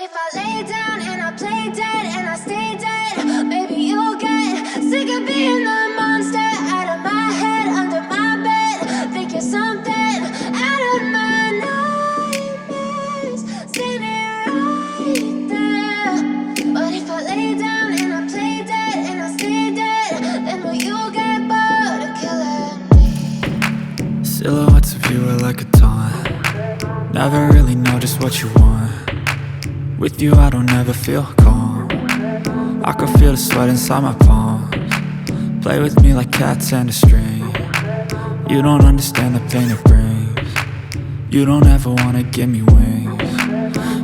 if I lay down and I play dead and I stay dead, maybe you'll get sick of being the monster out of my head, under my bed. Think you're something out of my nightmares, standing right there. But if I lay down and I play dead and I stay dead, then will you get bored of killing me? Silhouettes of you are like a taunt. Never really know just what you want. With you I don't ever feel calm. I can feel the sweat inside my palms. Play with me like cats and a string. You don't understand the pain it brings. You don't ever wanna give me wings.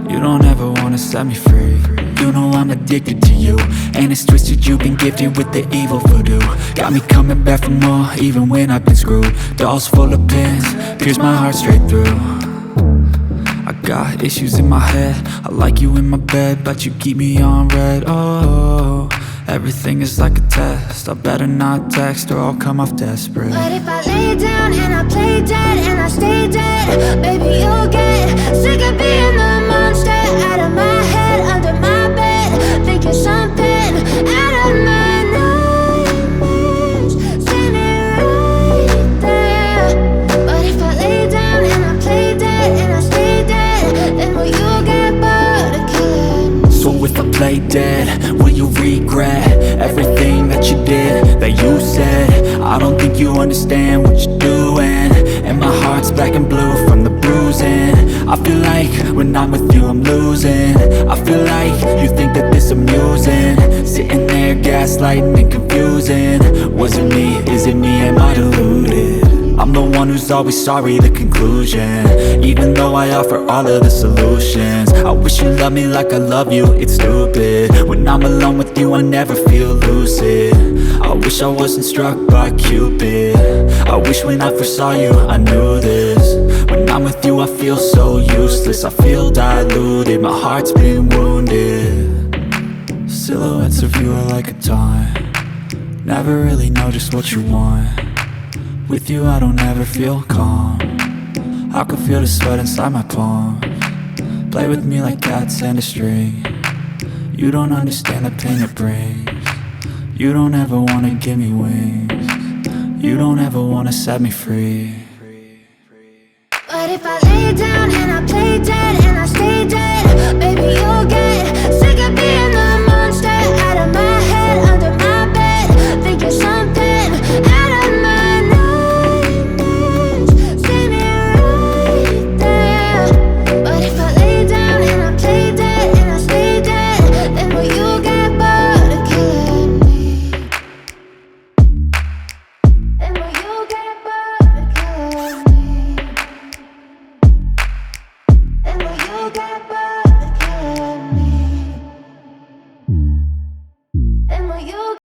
You don't ever wanna set me free. You know I'm addicted to you, and it's twisted, you've been gifted with the evil voodoo. Got me coming back for more, even when I've been screwed. Dolls full of pins, pierce my heart straight through. I got issues in my head, I like you in my bed, but you keep me on red. Oh, everything is like a test, I better not text or I'll come off desperate. But if I lay down and I play dead and I stay dead, baby you'll get sick of being the monster out of my head, under my bed. Think you're something out of my nightmares, standing right there. But if I lay down and I play dead and I stay dead, then will you get bored of killing me? So if I play dead, will you regret everything that you did, that you said? I don't think you understand what you're doing, and my heart's black and blue from the bruising. I feel like when I'm with you I'm losing. I feel like you think that this amusing, sitting there gaslighting and confusing. Was it me? Is it me? Am I deluded? I'm the one who's always sorry, the conclusion, even though I offer all of the solutions. I wish you loved me like I love you, it's stupid. When I'm alone with you I never feel lucid. I wish I wasn't struck by Cupid. I wish when I first saw you I knew this. When I'm with you I feel so useless, I feel diluted, my heart's been wounded. Silhouettes of you are like a taunt. Never really know just what you want. With you I don't ever feel calm. I can feel the sweat inside my palms. Play with me like cats and a string. You don't understand the pain it brings. You don't ever wanna give me wings. You don't ever wanna set me free. But if I lay down and I play dead and I stay dead,